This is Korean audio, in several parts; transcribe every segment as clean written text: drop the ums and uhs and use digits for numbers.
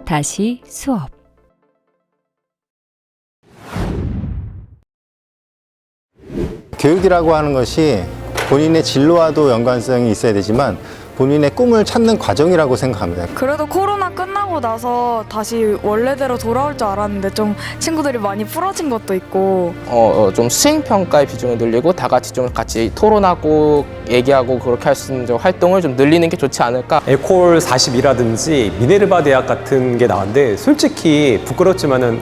다시 수업. 교육이라고 하는 것이 본인의 진로와도 연관성이 있어야 되지만 본인의 꿈을 찾는 과정이라고 생각합니다. 그래도 코로나 끝나고 나서 다시 원래대로 돌아올 줄 알았는데 좀 친구들이 많이 풀어진 것도 있고 좀 수행평가의 비중을 늘리고 다 같이 좀 같이 토론하고 얘기하고 그렇게 할 수 있는 활동을 좀 늘리는 게 좋지 않을까. 에콜 42라든지 미네르바 대학 같은 게 나왔는데 솔직히 부끄럽지만은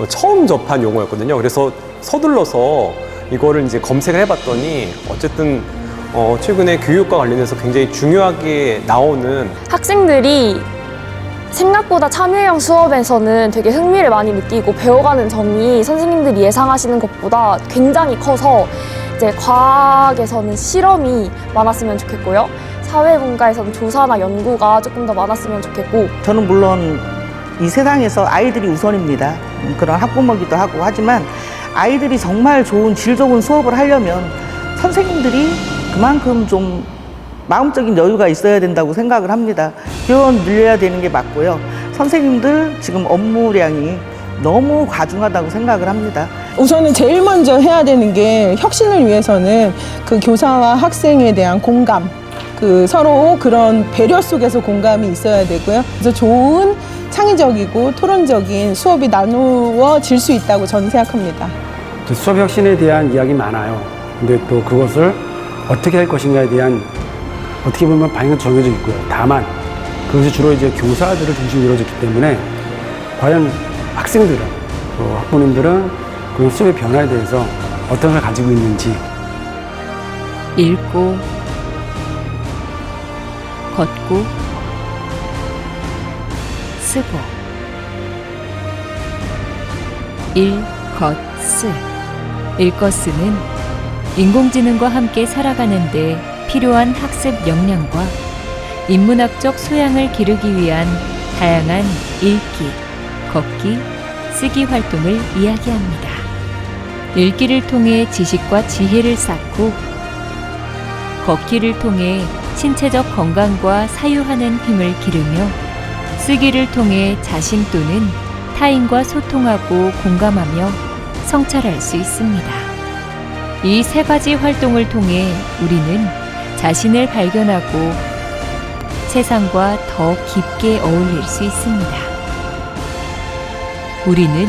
처음 접한 용어였거든요. 그래서 서둘러서 이거를 이제 검색을 해봤더니 어쨌든 최근에 교육과 관련해서 굉장히 중요하게 나오는 학생들이 생각보다 참여형 수업에서는 되게 흥미를 많이 느끼고 배워가는 점이 선생님들이 예상하시는 것보다 굉장히 커서 이제 과학에서는 실험이 많았으면 좋겠고요. 사회분과에서는 조사나 연구가 조금 더 많았으면 좋겠고 저는 물론 이 세상에서 아이들이 우선입니다. 그런 학부모기도 하고 하지만 아이들이 정말 좋은 질 좋은 수업을 하려면 선생님들이 그만큼 좀 마음적인 여유가 있어야 된다고 생각을 합니다. 비용 늘려야 되는 게 맞고요. 선생님들 지금 업무량이 너무 과중하다고 생각을 합니다. 우선은 제일 먼저 해야 되는 게 혁신을 위해서는 그 교사와 학생에 대한 공감, 서로 그런 배려 속에서 공감이 있어야 되고요. 그래서 좋은 창의적이고 토론적인 수업이 나누어질 수 있다고 저는 생각합니다. 수업 혁신에 대한 이야기 많아요. 근데 또 그것을 어떻게 할 것인가에 대한 어떻게 보면 방향은 정해져 있고요. 다만 그것이 주로 이제 교사들을 중심으로 이루어졌기 때문에 과연 학생들은 또 학부모님들은 그 수업의 변화에 대해서 어떤 걸 가지고 있는지 읽고 걷고 쓰고 읽것쓰 읽것쓰는 인공지능과 함께 살아가는데 필요한 학습 역량과 인문학적 소양을 기르기 위한 다양한 읽기, 걷기, 쓰기 활동을 이야기합니다. 읽기를 통해 지식과 지혜를 쌓고 걷기를 통해 신체적 건강과 사유하는 힘을 기르며 쓰기를 통해 자신 또는 타인과 소통하고 공감하며 성찰할 수 있습니다. 이 세 가지 활동을 통해 우리는 자신을 발견하고 세상과 더 깊게 어울릴 수 있습니다. 우리는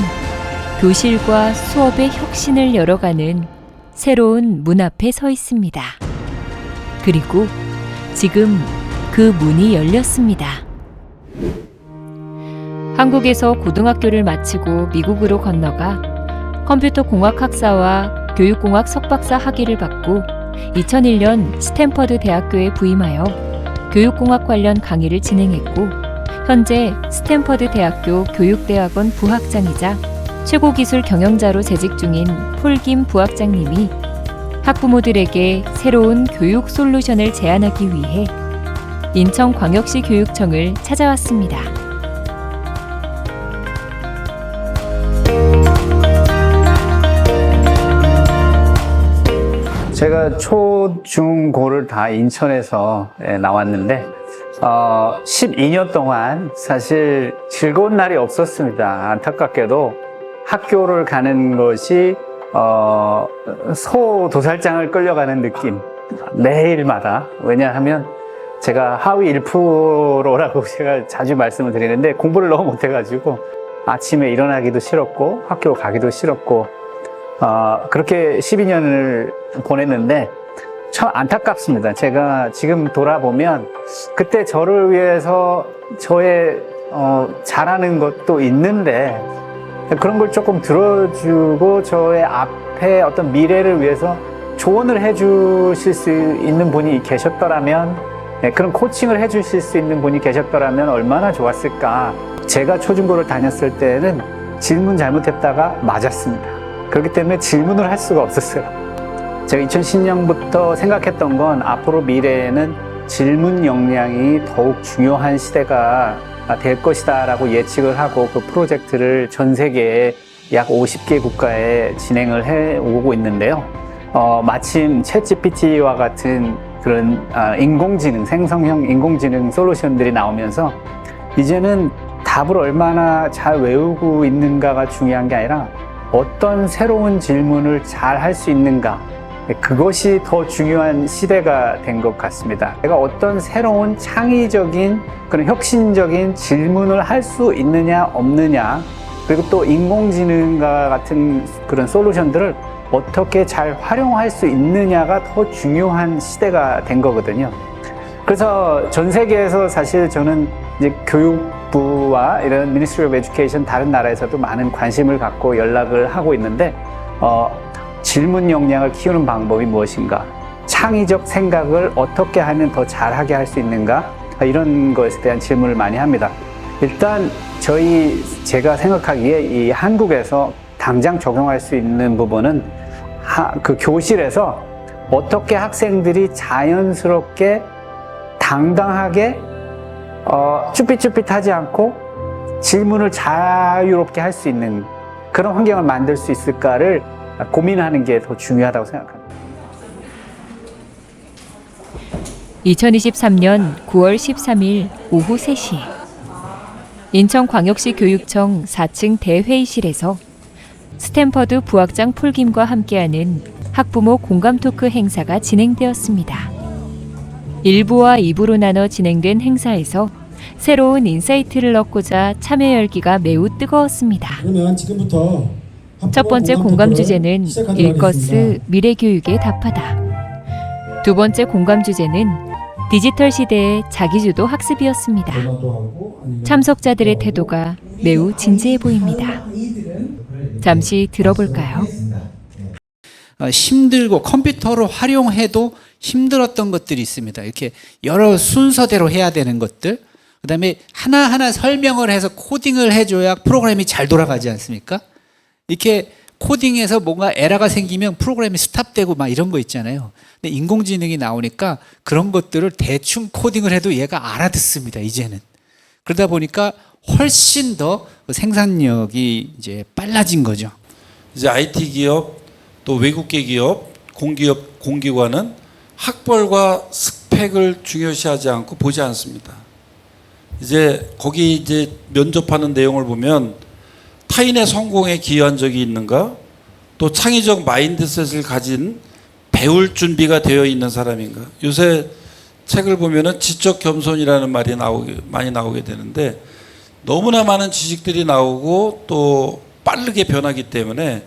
교실과 수업의 혁신을 열어가는 새로운 문 앞에 서 있습니다. 그리고 지금 그 문이 열렸습니다. 한국에서 고등학교를 마치고 미국으로 건너가 컴퓨터공학 학사와 교육공학 석박사 학위를 받고 2001년 스탠퍼드 대학교에 부임하여 교육공학 관련 강의를 진행했고 현재 스탠퍼드 대학교 교육대학원 부학장이자 최고기술 경영자로 재직 중인 폴김 부학장님이 학부모들에게 새로운 교육 솔루션을 제안하기 위해 인천광역시 교육청을 찾아왔습니다. 제가 초, 중, 고를 다 인천에서 나왔는데 12년 동안 사실 즐거운 날이 없었습니다. 안타깝게도 학교를 가는 것이 소 도살장을 끌려가는 느낌. 매일마다. 왜냐하면 제가 하위 1%라고 제가 자주 말씀을 드리는데 공부를 너무 못해가지고 아침에 일어나기도 싫었고 학교 가기도 싫었고 그렇게 12년을 보냈는데 참 안타깝습니다. 제가 지금 돌아보면 그때 저를 위해서 저의 잘하는 것도 있는데 그런 걸 조금 들어주고 저의 앞에 어떤 미래를 위해서 조언을 해주실 수 있는 분이 계셨더라면 그런 코칭을 해주실 수 있는 분이 계셨더라면 얼마나 좋았을까. 제가 초중고를 다녔을 때는 질문 잘못했다가 맞았습니다. 그렇기 때문에 질문을 할 수가 없었어요. 제가 2010년부터 생각했던 건 앞으로 미래에는 질문 역량이 더욱 중요한 시대가 될 것이다 라고 예측을 하고 그 프로젝트를 전 세계에 약 50개 국가에 진행을 해오고 있는데요. 마침 챗GPT와 같은 그런 인공지능, 생성형 인공지능 솔루션들이 나오면서 이제는 답을 얼마나 잘 외우고 있는가가 중요한 게 아니라 어떤 새로운 질문을 잘 할 수 있는가, 그것이 더 중요한 시대가 된 것 같습니다. 내가 어떤 새로운 창의적인 그런 혁신적인 질문을 할 수 있느냐 없느냐, 그리고 또 인공지능과 같은 그런 솔루션들을 어떻게 잘 활용할 수 있느냐가 더 중요한 시대가 된 거거든요. 그래서 전 세계에서 사실 저는 이제 교육부와 이런 Ministry of Education 다른 나라에서도 많은 관심을 갖고 연락을 하고 있는데 질문 역량을 키우는 방법이 무엇인가, 창의적 생각을 어떻게 하면 더 잘하게 할 수 있는가, 이런 것에 대한 질문을 많이 합니다. 일단 제가 생각하기에 이 한국에서 당장 적용할 수 있는 부분은 그 교실에서 어떻게 학생들이 자연스럽게 당당하게 쭈삣쭈삣하지 않고 질문을 자유롭게 할 수 있는 그런 환경을 만들 수 있을까를 고민하는 게 더 중요하다고 생각합니다. 2023년 9월 13일 오후 3시 인천광역시 교육청 4층 대회의실에서 스탠퍼드 부학장 폴김과 함께하는 학부모 공감 토크 행사가 진행되었습니다. 1부와 2부로 나눠 진행된 행사에서 새로운 인사이트를 얻고자 참여 열기가 매우 뜨거웠습니다. 그러면 지금부터 첫 번째 공감 주제는 일거스 미래 교육에 답하다. 두 번째 공감 주제는 디지털 시대의 자기주도 학습이었습니다. 참석자들의 태도가 매우 진지해 보입니다. 잠시 들어볼까요? 힘들고 컴퓨터로 활용해도 힘들었던 것들이 있습니다. 이렇게 여러 순서대로 해야 되는 것들, 그다음에 하나하나 설명을 해서 코딩을 해줘야 프로그램이 잘 돌아가지 않습니까? 이렇게 코딩에서 뭔가 에러가 생기면 프로그램이 스탑되고 막 이런 거 있잖아요. 근데 인공지능이 나오니까 그런 것들을 대충 코딩을 해도 얘가 알아듣습니다, 이제는. 그러다 보니까 훨씬 더 생산력이 이제 빨라진 거죠. 이제 IT 기업, 또 외국계 기업, 공기업, 공기관은 학벌과 스펙을 중요시하지 않고 보지 않습니다. 이제 거기 이제 면접하는 내용을 보면 타인의 성공에 기여한 적이 있는가, 또 창의적 마인드셋을 가진 배울 준비가 되어 있는 사람인가. 요새 책을 보면은 지적 겸손이라는 말이 많이 나오게 되는데 너무나 많은 지식들이 나오고 또 빠르게 변하기 때문에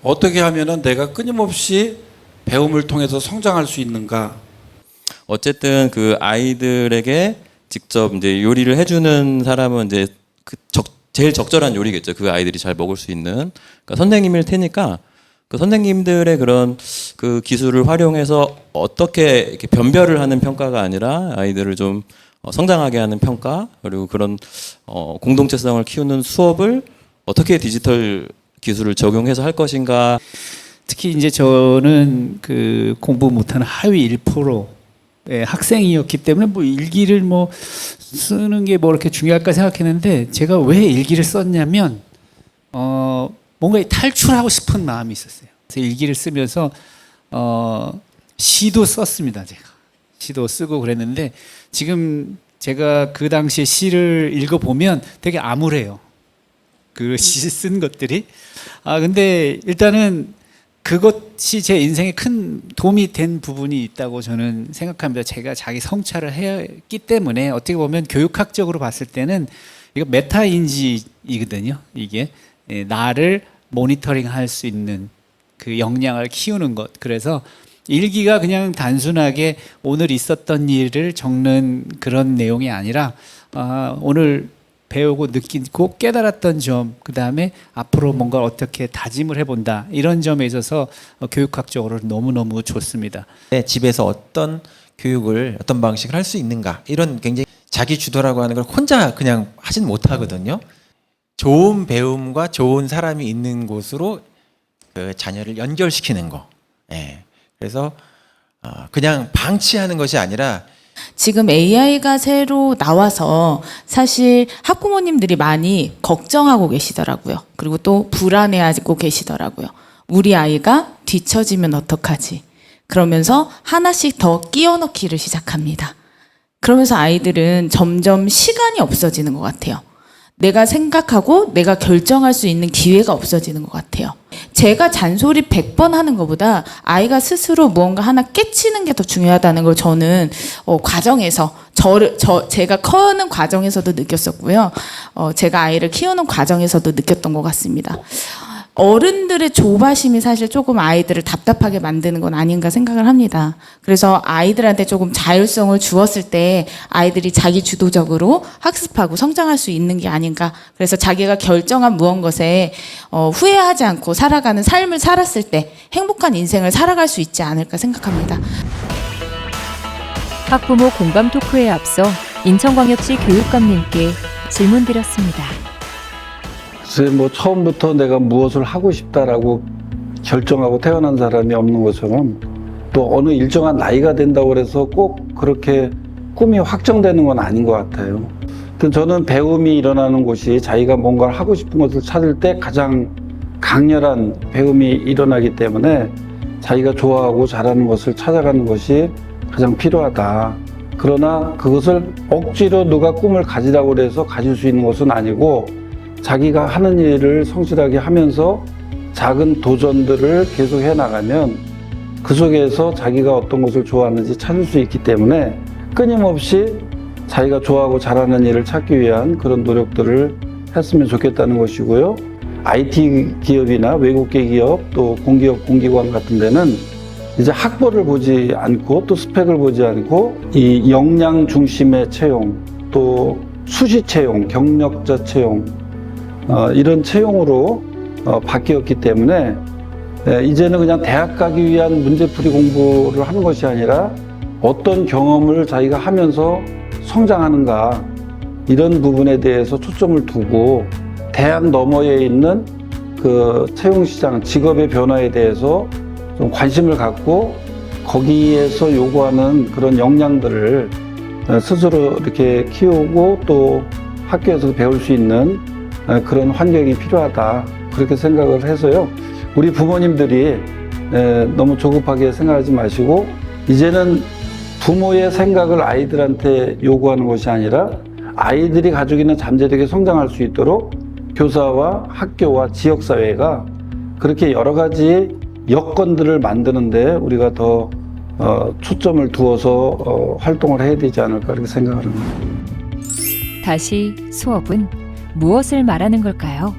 어떻게 하면은 내가 끊임없이 배움을 통해서 성장할 수 있는가. 어쨌든 그 아이들에게 직접 이제 요리를 해주는 사람은 이제 제일 적절한 요리겠죠. 그 아이들이 잘 먹을 수 있는. 그러니까 선생님일 테니까 그 선생님들의 그런 그 기술을 활용해서 어떻게 이렇게 변별을 하는 평가가 아니라 아이들을 좀 성장하게 하는 평가, 그리고 그런 공동체성을 키우는 수업을 어떻게 디지털 기술을 적용해서 할 것인가. 특히 이제 저는 그 공부 못하는 하위 1%의 학생이었기 때문에 뭐 일기를 뭐 쓰는 게 뭐 이렇게 중요할까 생각했는데, 제가 왜 일기를 썼냐면 뭔가 탈출하고 싶은 마음이 있었어요. 그래서 일기를 쓰면서 시도 썼습니다. 제가 시도 쓰고 그랬는데, 지금 제가 그 당시에 시를 읽어보면 되게 암울해요. 그 시 쓴 것들이. 근데 일단은 그것이 제 인생에 큰 도움이 된 부분이 있다고 저는 생각합니다. 제가 자기 성찰을 했기 때문에 어떻게 보면 교육학적으로 봤을 때는 이거 메타인지이거든요. 이게 나를 모니터링 할 수 있는 그 역량을 키우는 것. 그래서 일기가 그냥 단순하게 오늘 있었던 일을 적는 그런 내용이 아니라 오늘 배우고 느끼고 깨달았던 점, 그 다음에 앞으로 뭔가 어떻게 다짐을 해본다, 이런 점에 있어서 교육학적으로 너무너무 좋습니다. 집에서 어떤 교육을, 어떤 방식을 할 수 있는가, 이런 굉장히 자기 주도라고 하는 걸 혼자 그냥 하진 못하거든요. 좋은 배움과 좋은 사람이 있는 곳으로 그 자녀를 연결시키는 거. 그래서 그냥 방치하는 것이 아니라 지금 AI가 새로 나와서 사실 학부모님들이 많이 걱정하고 계시더라고요. 그리고 또 불안해하고 계시더라고요. 우리 아이가 뒤처지면 어떡하지? 그러면서 하나씩 더 끼워 넣기를 시작합니다. 그러면서 아이들은 점점 시간이 없어지는 것 같아요. 내가 생각하고 내가 결정할 수 있는 기회가 없어지는 것 같아요. 제가 잔소리 100번 하는 것보다 아이가 스스로 무언가 하나 깨치는 게 더 중요하다는 걸 저는 과정에서 제가 커는 과정에서도 느꼈었고요. 제가 아이를 키우는 과정에서도 느꼈던 것 같습니다. 어른들의 조바심이 사실 조금 아이들을 답답하게 만드는 건 아닌가 생각을 합니다. 그래서 아이들한테 조금 자율성을 주었을 때 아이들이 자기 주도적으로 학습하고 성장할 수 있는 게 아닌가. 그래서 자기가 결정한 무언것에 후회하지 않고 살아가는 삶을 살았을 때 행복한 인생을 살아갈 수 있지 않을까 생각합니다. 학부모 공감 토크에 앞서 인천광역시 교육감님께 질문 드렸습니다. 글쎄 뭐 처음부터 내가 무엇을 하고 싶다라고 결정하고 태어난 사람이 없는 것처럼 또 어느 일정한 나이가 된다고 해서 꼭 그렇게 꿈이 확정되는 건 아닌 것 같아요. 저는 배움이 일어나는 곳이 자기가 뭔가를 하고 싶은 것을 찾을 때 가장 강렬한 배움이 일어나기 때문에 자기가 좋아하고 잘하는 것을 찾아가는 것이 가장 필요하다. 그러나 그것을 억지로 누가 꿈을 가지라고 해서 가질 수 있는 것은 아니고 자기가 하는 일을 성실하게 하면서 작은 도전들을 계속 해나가면 그 속에서 자기가 어떤 것을 좋아하는지 찾을 수 있기 때문에 끊임없이 자기가 좋아하고 잘하는 일을 찾기 위한 그런 노력들을 했으면 좋겠다는 것이고요. IT 기업이나 외국계 기업 또 공기업, 공기관 같은 데는 이제 학벌을 보지 않고 또 스펙을 보지 않고 이 역량 중심의 채용 또 수시 채용, 경력자 채용 이런 채용으로 바뀌었기 때문에 이제는 그냥 대학 가기 위한 문제풀이 공부를 하는 것이 아니라 어떤 경험을 자기가 하면서 성장하는가 이런 부분에 대해서 초점을 두고 대학 너머에 있는 그 채용시장, 직업의 변화에 대해서 좀 관심을 갖고 거기에서 요구하는 그런 역량들을 스스로 이렇게 키우고 또 학교에서 배울 수 있는 그런 환경이 필요하다 그렇게 생각을 해서요. 우리 부모님들이 너무 조급하게 생각하지 마시고 이제는 부모의 생각을 아이들한테 요구하는 것이 아니라 아이들이 가지고 있는 잠재력이 성장할 수 있도록 교사와 학교와 지역사회가 그렇게 여러 가지 여건들을 만드는데 우리가 더 초점을 두어서 활동을 해야 되지 않을까 그렇게 생각을 합니다. 다시 수업은 무엇을 말하는 걸까요?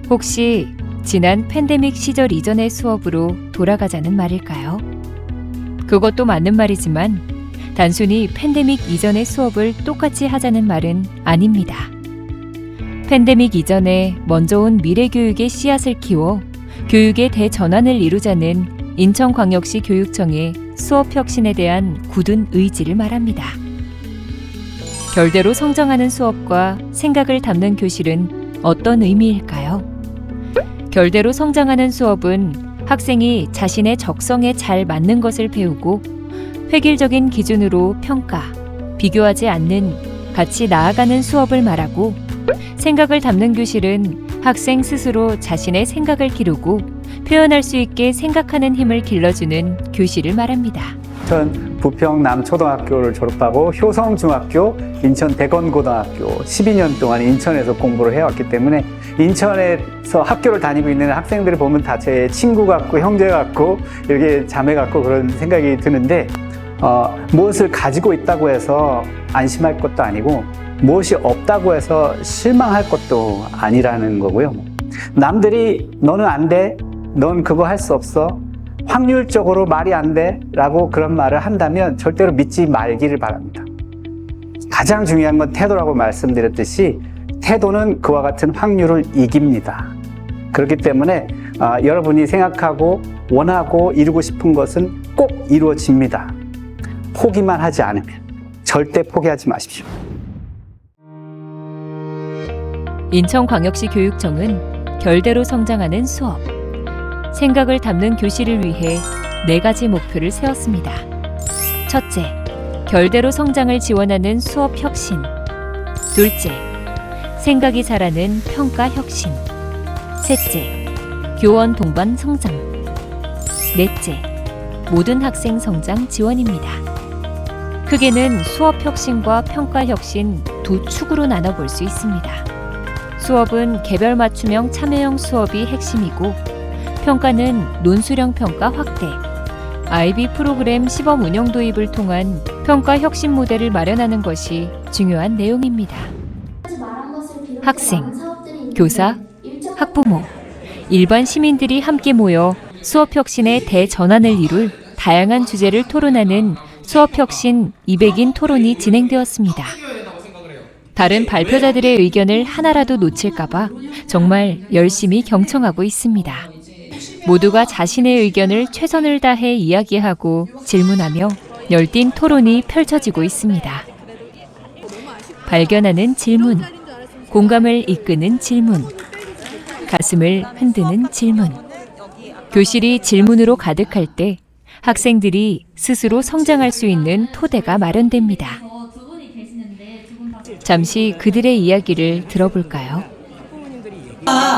혹시 지난 팬데믹 시절 이전의 수업으로 돌아가자는 말일까요? 그것도 맞는 말이지만 단순히 팬데믹 이전의 수업을 똑같이 하자는 말은 아닙니다. 팬데믹 이전에 먼저 온 미래교육의 씨앗을 키워 교육의 대전환을 이루자는 인천광역시 교육청의 수업혁신에 대한 굳은 의지를 말합니다. 결대로 성장하는 수업과 생각을 담는 교실은 어떤 의미일까요? 결대로 성장하는 수업은 학생이 자신의 적성에 잘 맞는 것을 배우고 획일적인 기준으로 평가, 비교하지 않는 같이 나아가는 수업을 말하고 생각을 담는 교실은 학생 스스로 자신의 생각을 기르고 표현할 수 있게 생각하는 힘을 길러주는 교실을 말합니다. 전 부평 남초등학교를 졸업하고 효성중학교, 인천 대건고등학교 12년 동안 인천에서 공부를 해왔기 때문에 인천에서 학교를 다니고 있는 학생들을 보면 다 제 친구 같고 형제 같고 이렇게 자매 같고 그런 생각이 드는데 무엇을 가지고 있다고 해서 안심할 것도 아니고 무엇이 없다고 해서 실망할 것도 아니라는 거고요. 남들이 너는 안 돼, 넌 그거 할 수 없어, 확률적으로 말이 안 돼 라고 그런 말을 한다면 절대로 믿지 말기를 바랍니다. 가장 중요한 건 태도라고 말씀드렸듯이 태도는 그와 같은 확률을 이깁니다. 그렇기 때문에 여러분이 생각하고 원하고 이루고 싶은 것은 꼭 이루어집니다. 포기만 하지 않으면 절대 포기하지 마십시오. 인천광역시 교육청은 결대로 성장하는 수업, 생각을 담는 교실을 위해 4가지 목표를 세웠습니다. 첫째, 결대로 성장을 지원하는 수업 혁신. 둘째, 생각이 자라는 평가 혁신. 셋째, 교원 동반 성장. 넷째, 모든 학생 성장 지원입니다. 크게는 수업 혁신과 평가 혁신 두 축으로 나눠볼 수 있습니다. 수업은 개별 맞춤형 참여형 수업이 핵심이고, 평가는 논술형 평가 확대, IB 프로그램 시범 운영 도입을 통한 평가 혁신 모델을 마련하는 것이 중요한 내용입니다. 학생, 교사, 학부모, 일반 시민들이 함께 모여 수업 혁신의 대전환을 이룰 다양한 주제를 토론하는 수업혁신 200인 토론이 진행되었습니다. 다른 발표자들의 의견을 하나라도 놓칠까봐 정말 열심히 경청하고 있습니다. 모두가 자신의 의견을 최선을 다해 이야기하고 질문하며 열띤 토론이 펼쳐지고 있습니다. 발견하는 질문, 공감을 이끄는 질문, 가슴을 흔드는 질문. 교실이 질문으로 가득할 때 학생들이 스스로 성장할 수 있는 토대가 마련됩니다. 잠시 그들의 이야기를 들어볼까요?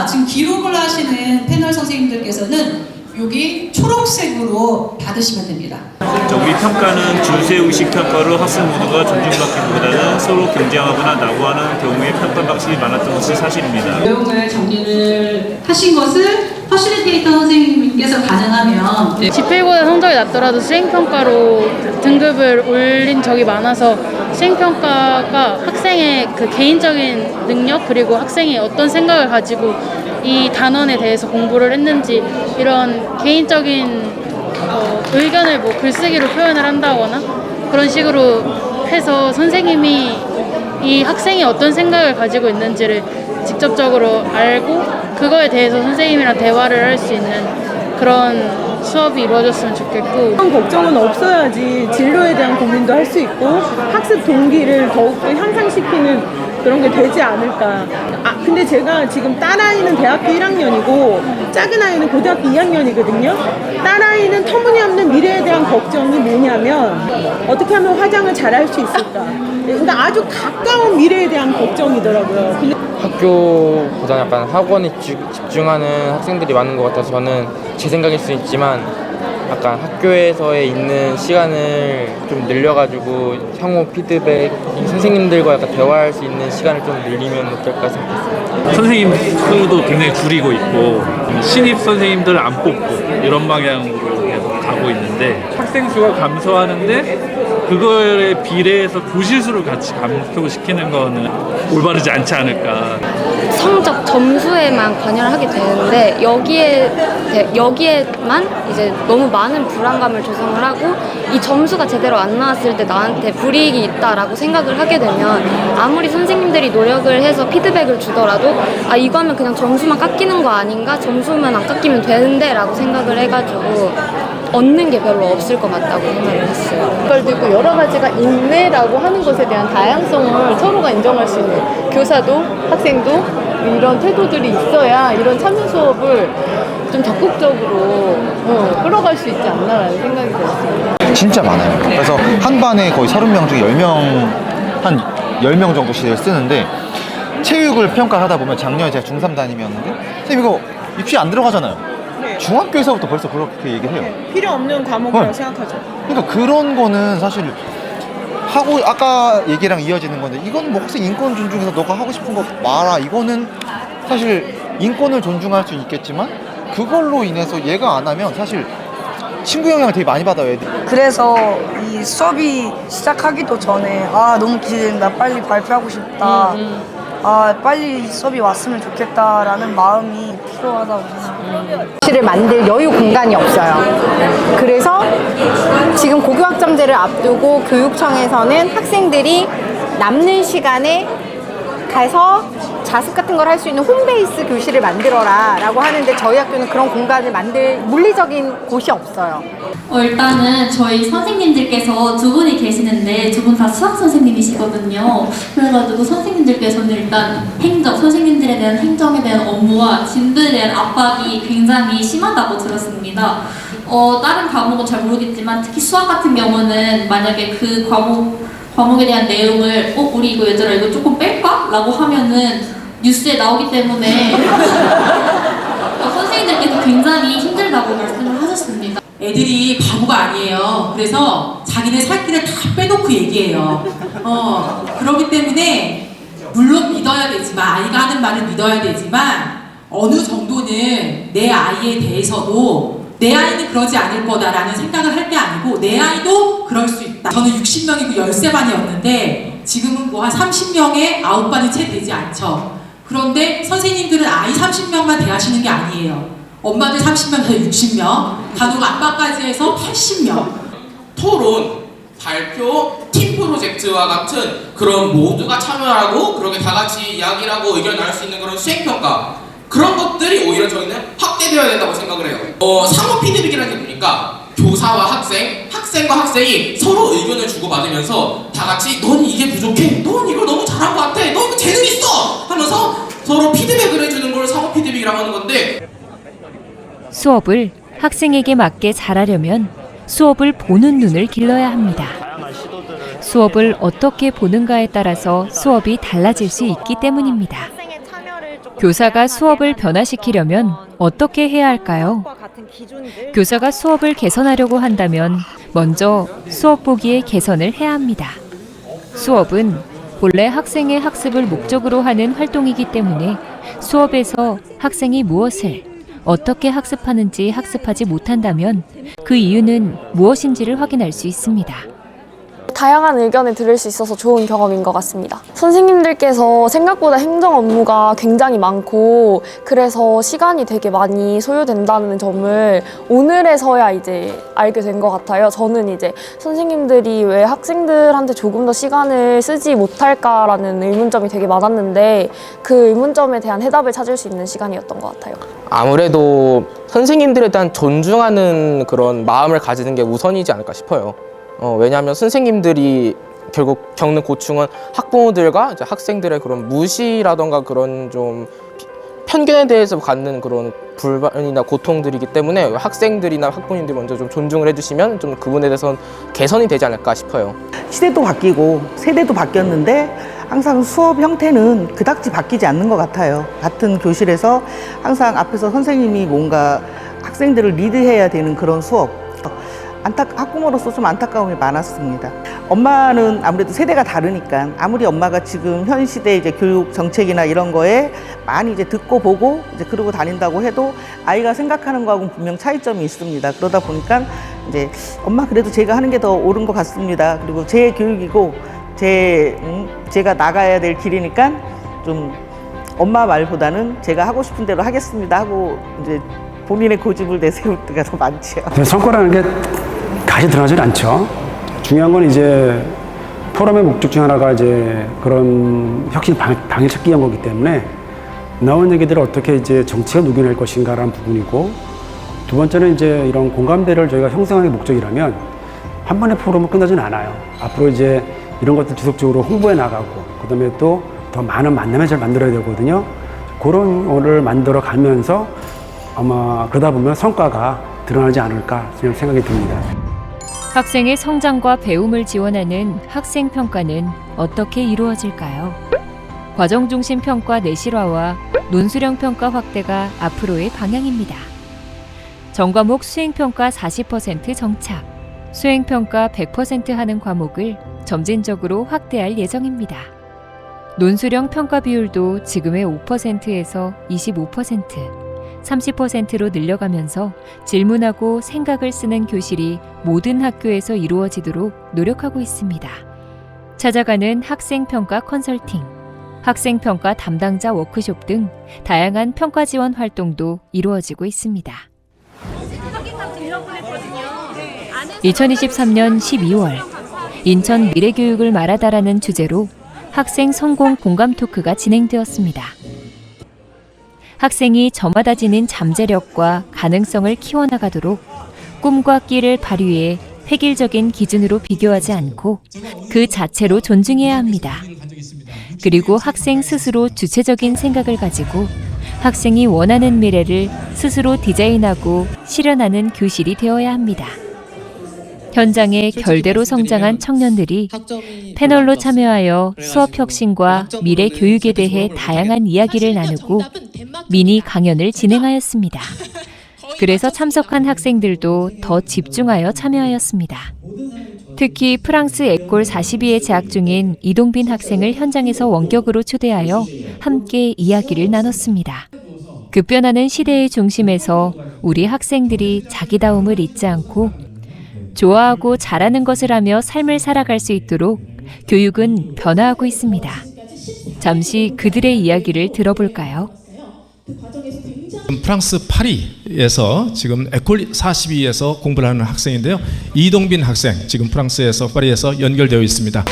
지금 기록을 하시는 패널 선생님들께서는 여기 초록색으로 받으시면 됩니다. 우리 평가는 줄세우식 평가로 학생 모두가 존중받기보다는 서로 경쟁하거나 낙오하는 경우에 평가 방식이 많았던 것이 사실입니다. 내용을 정리를 하신 것을 퍼실리테이터 선생님께서 가능하면 지필보다 성적이 낮더라도 수행평가로 등급을 올린 적이 많아서 수행평가가 학생의 그 개인적인 능력 그리고 학생이 어떤 생각을 가지고 이 단원에 대해서 공부를 했는지 이런 개인적인 의견을 뭐 글쓰기로 표현을 한다거나 그런 식으로 해서 선생님이 이 학생이 어떤 생각을 가지고 있는지를 직접적으로 알고 그거에 대해서 선생님이랑 대화를 할 수 있는 그런 수업이 이루어졌으면 좋겠고, 그런 걱정은 없어야지 진로에 대한 고민도 할 수 있고 학습 동기를 더욱더 향상시키는 그런 게 되지 않을까. 근데 제가 지금 딸아이는 대학교 1학년이고 작은 아이는 고등학교 2학년이거든요. 딸아이는 터무니없는 미래에 대한 걱정이 뭐냐면 어떻게 하면 화장을 잘할 수 있을까. 그러니까 아주 가까운 미래에 대한 걱정이더라고요. 근데 학교보다 약간 학원에 집중하는 학생들이 많은 것 같아서 저는 제 생각일 수 있지만 약간 학교에서에 있는 시간을 좀 늘려가지고 향후 피드백, 선생님들과 약간 대화할 수 있는 시간을 좀 늘리면 어떨까 생각했어요. 선생님 수도 굉장히 줄이고 있고 신입 선생님들을 안 뽑고 이런 방향으로 계속 가고 있는데 학생 수가 감소하는데 그거에 비례해서 교실 수를 같이 감소시키는 거는 올바르지 않지 않을까. 성적 점수에만 관여를 하게 되는데 여기에만 이제 너무 많은 불안감을 조성을 하고 이 점수가 제대로 안 나왔을 때 나한테 불이익이 있다라고 생각을 하게 되면 아무리 선생님들이 노력을 해서 피드백을 주더라도 이거는 그냥 점수만 깎이는 거 아닌가? 점수만 안 깎이면 되는데 라고 생각을 해가지고 얻는 게 별로 없을 것 같다고 생각을 했어요. 그걸 듣고 여러 가지가 있네라고 하는 것에 대한 다양성을 서로가 인정할 수 있는 교사도 학생도 이런 태도들이 있어야 이런 참여 수업을 좀 적극적으로 끌어갈 수 있지 않나라는 생각이 들었어요. 진짜 많아요. 그래서 한 반에 거의 30명 중에 10명, 한 10명 정도씩 쓰는데 체육을 평가하다 보면 작년에 제가 중3 다니면는데 선생님 이거 입시 안 들어가잖아요. 중학교에서부터 벌써 그렇게 얘기해요. 필요 없는 과목이라고 생각하죠. 그러니까 그런 거는 사실 하고 아까 얘기랑 이어지는 건데 이건 뭐 학생 인권 존중해서 너가 하고 싶은 거 말아. 이거는 사실 인권을 존중할 수 있겠지만 그걸로 인해서 얘가 안 하면 사실 친구 영향을 되게 많이 받아요, 애들이. 그래서 이 수업이 시작하기도 전에 너무 기대된다. 빨리 발표하고 싶다. 빨리 수업이 왔으면 좋겠다라는 마음이 필요하다고 생각합니다. 교실을 만들 여유 공간이 없어요. 그래서 지금 고교학점제를 앞두고 교육청에서는 학생들이 남는 시간에 가서 자습 같은 걸 할 수 있는 홈베이스 교실을 만들어라 라고 하는데 저희 학교는 그런 공간을 만들 물리적인 곳이 없어요. 일단은 저희 선생님들께서 두 분이 계시는데 두 분 다 수학 선생님이시거든요. 그래가지고 선생님들께서는 일단 선생님들에 대한 행정에 대한 업무와 진도에 대한 압박이 굉장히 심하다고 들었습니다. 다른 과목은 잘 모르겠지만 특히 수학 같은 경우는 만약에 그 과목에 대한 내용을 우리 이거 얘들아 이거 조금 뺄까? 라고 하면은 뉴스에 나오기 때문에 선생님들께서 굉장히 힘들다고 말씀을 하셨습니다. 애들이 바보가 아니에요. 그래서 자기네 살 길을 다 빼놓고 얘기해요. 그렇기 때문에 물론 믿어야 되지만 아이가 하는 말을 믿어야 되지만 어느 정도는 내 아이에 대해서도 내 아이는 그러지 않을 거다라는 생각을 할 게 아니고 내 아이도 그럴 수 있다. 저는 60명이고 13반이었는데 지금은 뭐 한 30명에 9반이 채 되지 않죠. 그런데 선생님들은 아이 30명만 대하시는 게 아니에요. 엄마들 30명에서 60명, 간혹 아빠까지 해서 80명. 토론, 발표, 팀 프로젝트와 같은 그런 모두가 참여하고 그렇게 다 같이 이야기를 하고 의견을 나눌 수 있는 그런 수행평가, 그런 것들이 오히려 저희는 확대되어야 된다고 생각을 해요. 상호 피드백이라는 게 뭡니까? 교사와 학생과 학생이 서로 의견을 주고받으면서 다 같이 넌 이게 부족해, 넌 이걸 너무 잘한 것 같아, 너 이거 재능 있어 하면서 서로 피드백을 해주는 걸 상호 피드백이라고 하는 건데, 수업을 학생에게 맞게 잘하려면 수업을 보는 눈을 길러야 합니다. 수업을 어떻게 보는가에 따라서 수업이 달라질 수 있기 때문입니다. 교사가 수업을 변화시키려면 어떻게 해야 할까요? 교사가 수업을 개선하려고 한다면 먼저 수업 보기의 개선을 해야 합니다. 수업은 본래 학생의 학습을 목적으로 하는 활동이기 때문에 수업에서 학생이 무엇을 어떻게 학습하는지 학습하지 못한다면 그 이유는 무엇인지를 확인할 수 있습니다. 다양한 의견을 들을 수 있어서 좋은 경험인 것 같습니다. 선생님들께서 생각보다 행정 업무가 굉장히 많고 그래서 시간이 되게 많이 소요된다는 점을 오늘에서야 이제 알게 된 것 같아요. 저는 이제 선생님들이 왜 학생들한테 조금 더 시간을 쓰지 못할까라는 의문점이 되게 많았는데 그 의문점에 대한 해답을 찾을 수 있는 시간이었던 것 같아요. 아무래도 선생님들에 대한 존중하는 그런 마음을 가지는 게 우선이지 않을까 싶어요. 왜냐하면 선생님들이 결국 겪는 고충은 학부모들과 이제 학생들의 그런 무시라던가 그런 좀 편견에 대해서 갖는 그런 불만이나 고통들이기 때문에 학생들이나 학부모님들이 먼저 좀 존중을 해주시면 좀 그 부분에 대해서는 개선이 되지 않을까 싶어요. 시대도 바뀌고 세대도 바뀌었는데 항상 수업 형태는 그닥지 바뀌지 않는 것 같아요. 같은 교실에서 항상 앞에서 선생님이 뭔가 학생들을 리드해야 되는 그런 수업. 학부모로서 좀 안타까움이 많았습니다. 엄마는 아무래도 세대가 다르니까 아무리 엄마가 지금 현 시대 이제 교육 정책이나 이런 거에 많이 이제 듣고 보고 이제 그러고 다닌다고 해도 아이가 생각하는 거하고는 분명 차이점이 있습니다. 그러다 보니까 이제 엄마 그래도 제가 하는 게 더 옳은 것 같습니다. 그리고 제 교육이고 제가 나가야 될 길이니까 좀 엄마 말보다는 제가 하고 싶은 대로 하겠습니다 하고 이제 본인의 고집을 내세울 때가 더 많죠. 성과라는 게 다시 드러나질 않죠. 중요한 건 이제 포럼의 목적 중 하나가 이제 그런 혁신 방향 찾기 위한 거기 때문에 나온 얘기들을 어떻게 이제 정치가 녹여낼 것인가라는 부분이고, 두 번째는 이제 이런 공감대를 저희가 형성하는 게 목적이라면 한 번의 포럼은 끝나진 않아요. 앞으로 이제 이런 것들 지속적으로 홍보해 나가고, 그다음에 또 더 많은 만남을 잘 만들어야 되거든요. 그런 거를 만들어 가면서 아마 그러다 보면 성과가 드러나지 않을까 생각이 듭니다. 학생의 성장과 배움을 지원하는 학생평가는 어떻게 이루어질까요? 과정중심 평가 내실화와 논술형 평가 확대가 앞으로의 방향입니다. 전과목 수행평가 40% 정착, 수행평가 100% 하는 과목을 점진적으로 확대할 예정입니다. 논술형 평가 비율도 지금의 5%에서 25%, 30%로 늘려가면서 질문하고 생각을 쓰는 교실이 모든 학교에서 이루어지도록 노력하고 있습니다. 찾아가는 학생평가 컨설팅, 학생평가 담당자 워크숍 등 다양한 평가 지원 활동도 이루어지고 있습니다. 2023년 12월 인천 미래교육을 말하다라는 주제로 학생 성공 공감 토크가 진행되었습니다. 학생이 저마다 지닌 잠재력과 가능성을 키워나가도록 꿈과 끼를 발휘해 획일적인 기준으로 비교하지 않고 그 자체로 존중해야 합니다. 그리고 학생 스스로 주체적인 생각을 가지고 학생이 원하는 미래를 스스로 디자인하고 실현하는 교실이 되어야 합니다. 현장에 결대로 성장한 청년들이 패널로 참여하여 수업 혁신과 미래 교육에 대해 다양한 이야기를 나누고 미니 강연을 진행하였습니다. 그래서 참석한 학생들도 더 집중하여 참여하였습니다. 특히 프랑스 에콜 42에 재학 중인 이동빈 학생을 현장에서 원격으로 초대하여 함께 이야기를 나눴습니다. 급변하는 시대의 중심에서 우리 학생들이 자기다움을 잊지 않고 좋아하고 잘하는 것을 하며 삶을 살아갈 수 있도록 교육은 변화하고 있습니다. 잠시 그들의 이야기를 들어볼까요? 프랑스 파리에서 지금 에콜 42에서 공부를 하는 학생인데요. 이동빈 학생, 지금 프랑스에서 파리에서 연결되어 있습니다.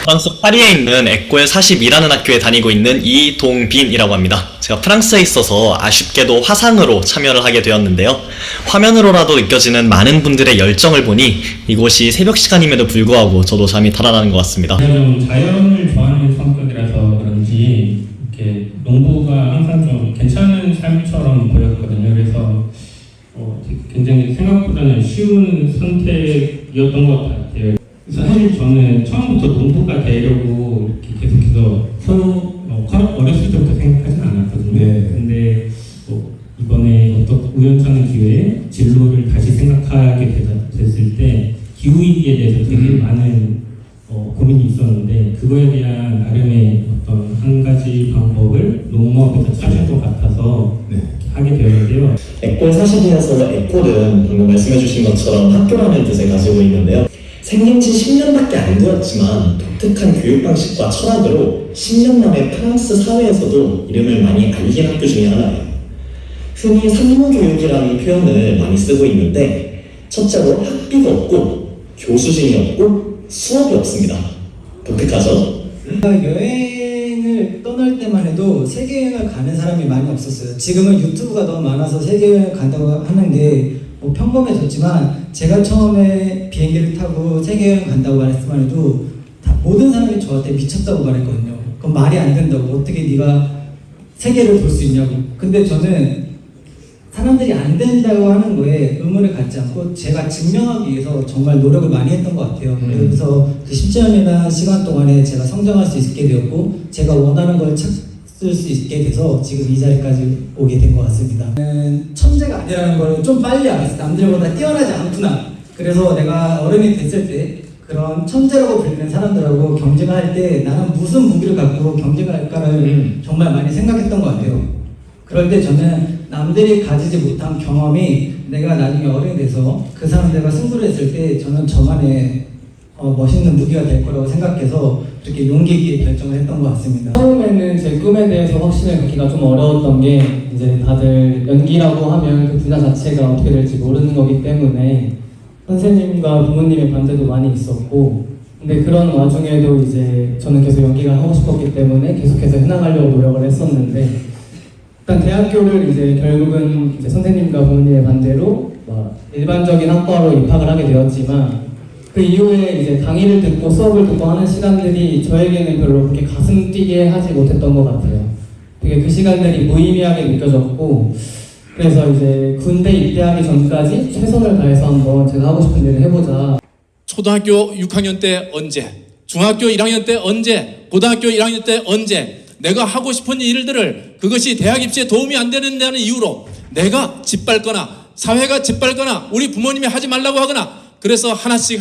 프랑스 파리에 있는 에콜 42라는 학교에 다니고 있는 이동빈이라고 합니다. 제가 프랑스에 있어서 아쉽게도 화상으로 참여를 하게 되었는데요. 화면으로라도 느껴지는 많은 분들의 열정을 보니 이곳이 새벽 시간임에도 불구하고 저도 잠이 달아나는 것 같습니다. 좀 자연을 좋아하는 성격이라서 그런지 이렇게 농부가 항상 좀 괜찮은 삶처럼 보였거든요. 그래서 굉장히 생각보다는 쉬운 선택이었던 것 같아요. 사실 저는 처음부터 농부가 되려고 이렇게 계속해서 어렸을 때부터 생각하진 않았거든요. 근데 이번에 어떤 우연찮은 기회에 진로를 다시 생각하게 됐을 때 기후위기에 대해서 되게 많은 고민이 있었는데 그거에 대한 나름의 어떤 한 가지 방법을 농업에서 찾을 것 같아서 하게 되었는데요. 에콜 42에서 에콜은 방금 말씀해주신 것처럼 학교라는 뜻을 가지고 있는데요. 생긴 지 10년밖에 안 되었지만 독특한 교육 방식과 철학으로 10년 만에 프랑스 사회에서도 이름을 많이 알린 학교 중에 하나예요. 흔히 상무교육이라는 표현을 많이 쓰고 있는데 첫째로 학비가 없고 교수진이 없고 수업이 없습니다. 독특하죠? 여행을 떠날 때만 해도 세계여행을 가는 사람이 많이 없었어요. 지금은 유튜브가 너무 많아서 세계여행 간다고 하는 게 평범해졌지만 제가 처음에 비행기를 타고 세계여행 간다고 말했을 해도 모든 사람이 저한테 미쳤다고 말했거든요. 그건 말이 안 된다고. 어떻게 네가 세계를 볼 수 있냐고. 근데 저는 사람들이 안 된다고 하는 거에 의문을 갖지 않고 제가 증명하기 위해서 정말 노력을 많이 했던 것 같아요. 그래서 그 10년이라는 시간 동안에 제가 성장할 수 있게 되었고 제가 원하는 걸 찾을 수 있게 돼서 지금 이 자리까지 오게 된 것 같습니다. 천재가 아니라는 걸 좀 빨리 알았어요. 남들보다 뛰어나지 않구나. 그래서 내가 어른이 됐을 때 그런 천재라고 불리는 사람들하고 경쟁할 때 나는 무슨 무기를 갖고 경쟁할까를 정말 많이 생각했던 것 같아요. 그럴 때 저는 남들이 가지지 못한 경험이 내가 나중에 어른이 돼서 그 사람들과 승부를 했을 때 저는 저만의 멋있는 무기가 될 거라고 생각해서 그렇게 용기 있게 결정을 했던 것 같습니다. 처음에는 제 꿈에 대해서 확신을 갖기가 좀 어려웠던 게 이제 다들 연기라고 하면 그 분야 자체가 어떻게 될지 모르는 거기 때문에 선생님과 부모님의 반대도 많이 있었고 근데 그런 와중에도 이제 저는 계속 연기가 하고 싶었기 때문에 계속해서 해나가려고 노력을 했었는데 일단 대학교를 이제 결국은 이제 선생님과 부모님의 반대로 일반적인 학과로 입학을 하게 되었지만 그 이후에 이제 강의를 듣고 수업을 듣고 하는 시간들이 저에게는 별로 그렇게 가슴 뛰게 하지 못했던 것 같아요. 되게 그 시간들이 무의미하게 느껴졌고 그래서 이제 군대 입대하기 전까지 최선을 다해서 한번 제가 하고 싶은 일을 해보자. 초등학교 6학년 때 언제, 중학교 1학년 때 언제, 고등학교 1학년 때 언제 내가 하고 싶은 일들을 그것이 대학 입시에 도움이 안 되는다는 이유로 내가 짓밟거나 사회가 짓밟거나 우리 부모님이 하지 말라고 하거나 그래서 하나씩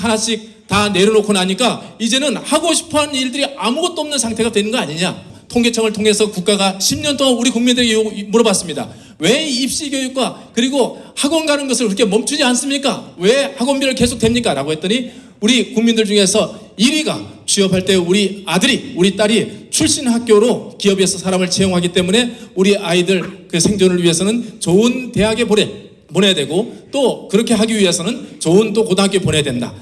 다 내려놓고 나니까 이제는 하고 싶어하는 일들이 아무것도 없는 상태가 되는 거 아니냐. 통계청을 통해서 국가가 10년 동안 우리 국민들에게 물어봤습니다. 왜 입시 교육과 그리고 학원 가는 것을 그렇게 멈추지 않습니까? 왜 학원비를 계속 댑니까? 라고 했더니 우리 국민들 중에서 1위가 취업할 때 우리 아들이 우리 딸이 출신 학교로 기업에서 사람을 채용하기 때문에 우리 아이들 그 생존을 위해서는 좋은 대학에 보내야 되고 또 그렇게 하기 위해서는 좋은 또 고등학교에 보내야 된다.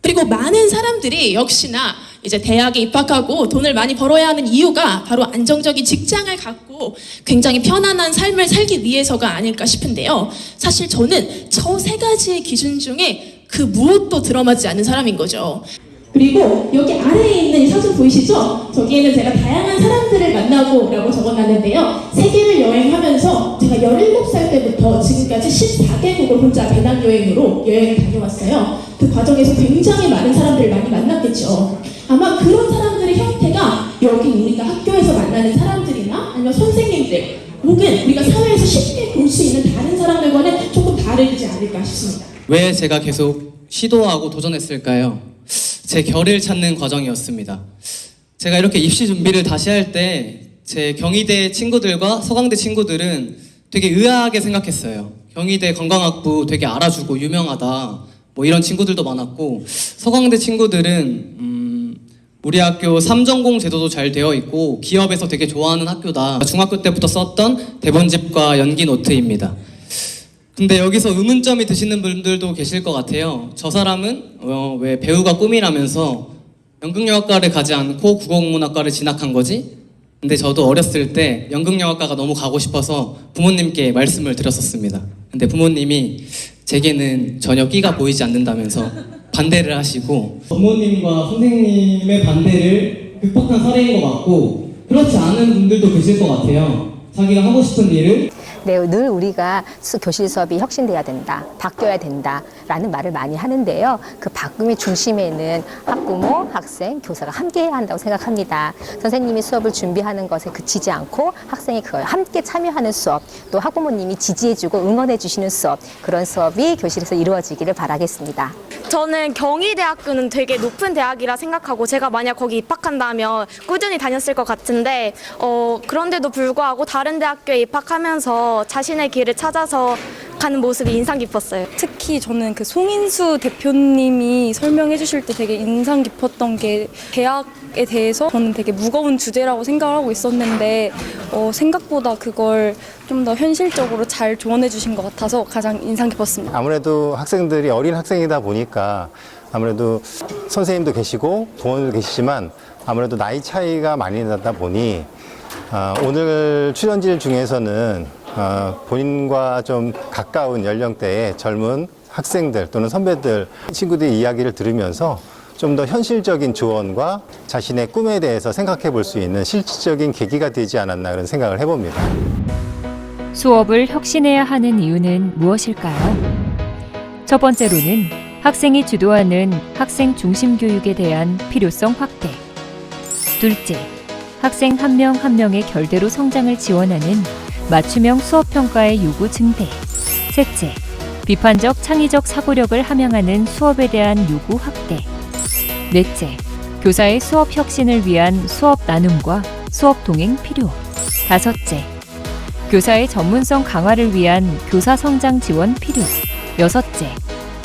그리고 많은 사람들이 역시나 이제 대학에 입학하고 돈을 많이 벌어야 하는 이유가 바로 안정적인 직장을 갖고 굉장히 편안한 삶을 살기 위해서가 아닐까 싶은데요. 사실 저는 저 세 가지의 기준 중에 그 무엇도 들어맞지 않는 사람인 거죠. 그리고 여기 아래에 있는 이 사진 보이시죠? 저기에는 제가 다양한 사람들을 만나고 라고 적어놨는데요. 세계를 여행하면서 제가 17살 때부터 지금까지 14개국을 혼자 배낭여행으로 여행을 다녀왔어요. 그 과정에서 굉장히 많은 사람들을 많이 만났겠죠. 아마 그런 사람들의 형태가 여기 우리가 학교에서 만나는 사람들이나 아니면 선생님들 혹은 우리가 사회에서 쉽게 볼 수 있는 다른 사람들과는 조금 다르지 않을까 싶습니다. 왜 제가 계속 시도하고 도전했을까요? 제 결을 찾는 과정이었습니다. 제가 이렇게 입시 준비를 다시 할 때 제 경희대 친구들과 서강대 친구들은 되게 의아하게 생각했어요. 경희대 관광학부 되게 알아주고 유명하다 뭐 이런 친구들도 많았고, 서강대 친구들은 우리 학교 3전공 제도도 잘 되어 있고 기업에서 되게 좋아하는 학교다. 중학교 때부터 썼던 대본집과 연기 노트입니다. 근데 여기서 의문점이 드시는 분들도 계실 것 같아요. 저 사람은 왜 배우가 꿈이라면서 연극영화과를 가지 않고 국어국문학과를 진학한 거지? 근데 저도 어렸을 때 연극영화과가 너무 가고 싶어서 부모님께 말씀을 드렸었습니다. 근데 부모님이 제게는 전혀 끼가 보이지 않는다면서 반대를 하시고, 부모님과 선생님의 반대를 극복한 사례인 것 같고, 그렇지 않은 분들도 계실 것 같아요. 자기가 하고 싶은 일을 늘 우리가 교실 수업이 혁신돼야 된다, 바뀌어야 된다라는 말을 많이 하는데요. 그 바꿈의 중심에는 학부모, 학생, 교사가 함께해야 한다고 생각합니다. 선생님이 수업을 준비하는 것에 그치지 않고 학생이 그걸 함께 참여하는 수업, 또 학부모님이 지지해주고 응원해주시는 수업, 그런 수업이 교실에서 이루어지기를 바라겠습니다. 저는 경희대학교는 되게 높은 대학이라 생각하고 제가 만약 거기 입학한다면 꾸준히 다녔을 것 같은데 그런데도 불구하고 다른 대학교에 입학하면서 자신의 길을 찾아서 가는 모습이 인상 깊었어요. 특히 저는 그 송인수 대표님이 설명해 주실 때 되게 인상 깊었던 게 대학에 대해서 저는 되게 무거운 주제라고 생각하고 있었는데 생각보다 그걸 좀 더 현실적으로 잘 조언해 주신 것 같아서 가장 인상 깊었습니다. 아무래도 학생들이 어린 학생이다 보니까 아무래도 선생님도 계시고 부모님도 계시지만 아무래도 나이 차이가 많이 나다 보니 오늘 출연진 중에서는 본인과 좀 가까운 연령대의 젊은 학생들 또는 선배들 친구들의 이야기를 들으면서 좀 더 현실적인 조언과 자신의 꿈에 대해서 생각해 볼 수 있는 실질적인 계기가 되지 않았나 그런 생각을 해봅니다. 수업을 혁신해야 하는 이유는 무엇일까요? 첫 번째로는 학생이 주도하는 학생 중심 교육에 대한 필요성 확대. 둘째, 학생 한 명 한 명의 결대로 성장을 지원하는 맞춤형 수업 평가의 요구 증대. 셋째, 비판적 창의적 사고력을 함양하는 수업에 대한 요구 확대. 넷째, 교사의 수업 혁신을 위한 수업 나눔과 수업 동행 필요. 다섯째, 교사의 전문성 강화를 위한 교사 성장 지원 필요. 여섯째,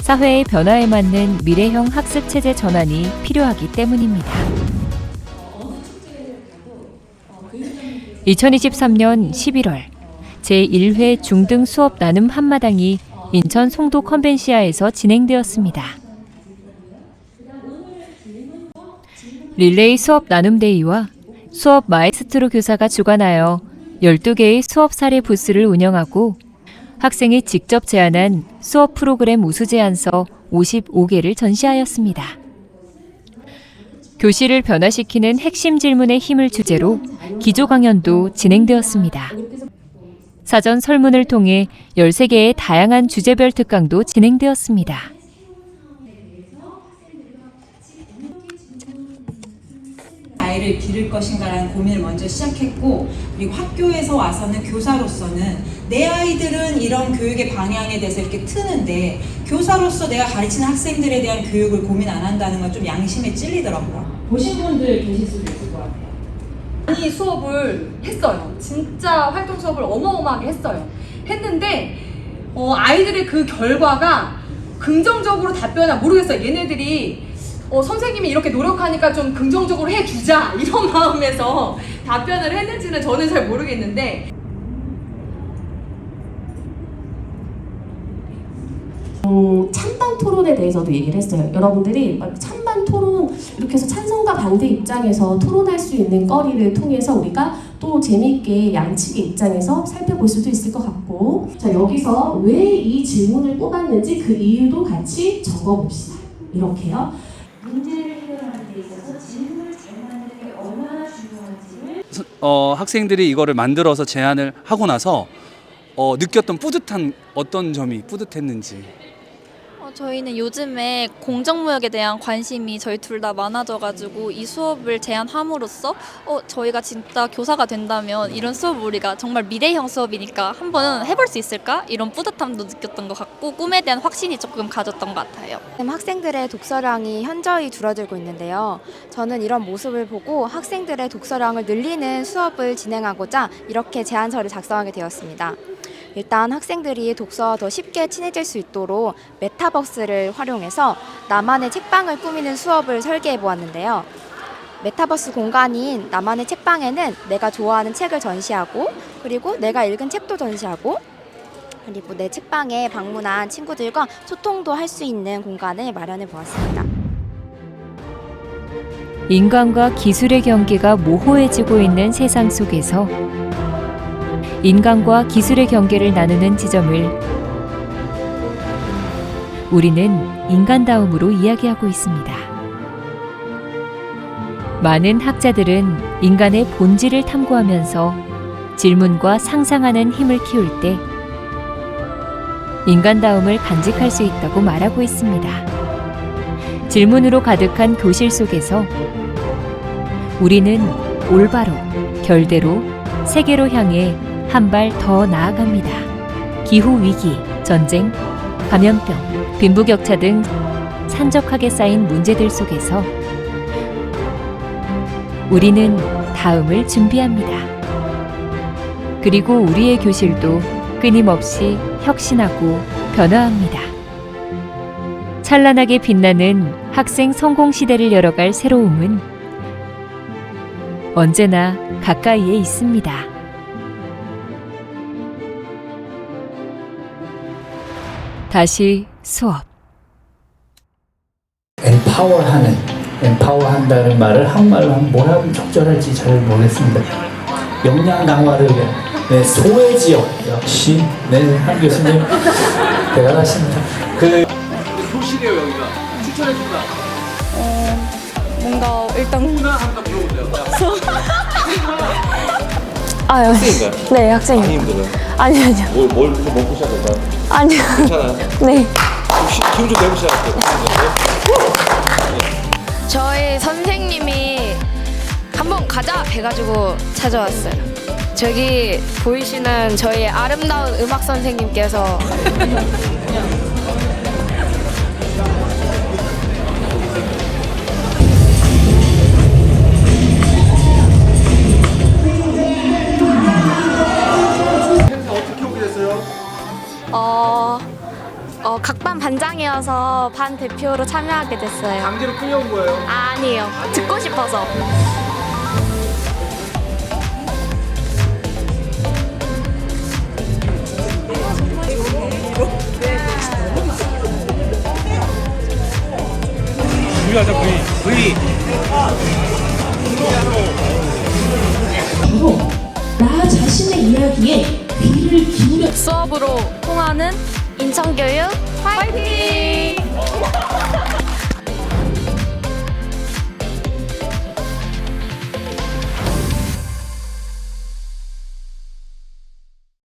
사회의 변화에 맞는 미래형 학습 체제 전환이 필요하기 때문입니다. 2023년 11월 제1회 중등 수업 나눔 한마당이 인천 송도 컨벤시아에서 진행되었습니다. 릴레이 수업 나눔 데이와 수업 마에스트로 교사가 주관하여 12개의 수업 사례 부스를 운영하고 학생이 직접 제안한 수업 프로그램 우수 제안서 55개를 전시하였습니다. 교실을 변화시키는 핵심 질문의 힘을 주제로 기조 강연도 진행되었습니다. 사전 설문을 통해 13개의 다양한 주제별 특강도 진행되었습니다. 아이를 기를 것인가라는 고민을 먼저 시작했고, 그리고 학교에서 와서는 교사로서는 내 아이들은 이런 교육의 방향에 대해서 이렇게 트는데 교사로서 내가 가르치는 학생들에 대한 교육을 고민 안 한다는 건 좀 양심에 찔리더라고요. 보신 분들 계실 수도 있을 것 같아요. 많이 수업을 했어요. 진짜 활동 수업을 어마어마하게 했어요. 했는데 아이들의 그 결과가 긍정적으로 답변을 모르겠어요. 얘네들이 선생님이 이렇게 노력하니까 좀 긍정적으로 해주자 이런 마음에서 답변을 했는지는 저는 잘 모르겠는데, 찬반 토론에 대해서도 얘기를 했어요. 여러분들이 찬반 토론 이렇게 해서 찬성과 반대 입장에서 토론할 수 있는 거리를 통해서 우리가 또 재미있게 양측의 입장에서 살펴볼 수도 있을 것 같고, 자, 여기서 왜 이 질문을 뽑았는지 그 이유도 같이 적어봅시다. 이렇게요. 문제를 해결하는 학생들이 이거를 만들어서 제안을 하고 나서 느꼈던 뿌듯한 어떤 점이 뿌듯했는지. 저희는 요즘에 공정무역에 대한 관심이 저희 둘 다 많아져가지고 이 수업을 제안함으로써 저희가 진짜 교사가 된다면 이런 수업 우리가 정말 미래형 수업이니까 한번 해볼 수 있을까? 이런 뿌듯함도 느꼈던 것 같고 꿈에 대한 확신이 조금 가졌던 것 같아요. 학생들의 독서량이 현저히 줄어들고 있는데요. 저는 이런 모습을 보고 학생들의 독서량을 늘리는 수업을 진행하고자 이렇게 제안서를 작성하게 되었습니다. 일단 학생들이 독서와 더 쉽게 친해질 수 있도록 메타버스를 활용해서 나만의 책방을 꾸미는 수업을 설계해 보았는데요. 메타버스 공간인 나만의 책방에는 내가 좋아하는 책을 전시하고 그리고 내가 읽은 책도 전시하고 그리고 내 책방에 방문한 친구들과 소통도 할 수 있는 공간을 마련해 보았습니다. 인간과 기술의 경계가 모호해지고 있는 세상 속에서 인간과 기술의 경계를 나누는 지점을 우리는 인간다움으로 이야기하고 있습니다. 많은 학자들은 인간의 본질을 탐구하면서 질문과 상상하는 힘을 키울 때 인간다움을 간직할 수 있다고 말하고 있습니다. 질문으로 가득한 교실 속에서 우리는 올바로, 결대로, 세계로 향해 한 발 더 나아갑니다. 기후위기, 전쟁, 감염병, 빈부격차 등 산적하게 쌓인 문제들 속에서 우리는 다음을 준비합니다. 그리고 우리의 교실도 끊임없이 혁신하고 변화합니다. 찬란하게 빛나는 학생 성공 시대를 열어갈 새로움은 언제나 가까이에 있습니다. 다시 수업. empower한다는 말을 한국말로 하면 뭐라 하면 적절할지 잘 모르겠습니다. 역량 강화를 위한 소외 지역 역시 한 교수님 대단하십니다. 교실이에요 여기가. 추천해준다. 뭔가 일단 한번 물어보세요. 아유. 학생인가요? 네, 학생이요. 많이 힘들어요? 아니요. 뭘 먹고 시작할까요? 아니요. 괜찮아요? 네. 기운 좀 내고 시작할게요. 저희 선생님이 한번 가자 해가지고 찾아왔어요. 저기 보이시는 저희 아름다운 음악 선생님께서 어떻게 오게 됐어요? 각반 반장이어서 반 대표로 참여하게 됐어요. 강제로 끌려온 거예요? 아니에요. 듣고 싶어서. V 하자 V. 바로 나 자신의 이야기에 귀를 기울여 수업으로 통하는 인천교육 화이팅!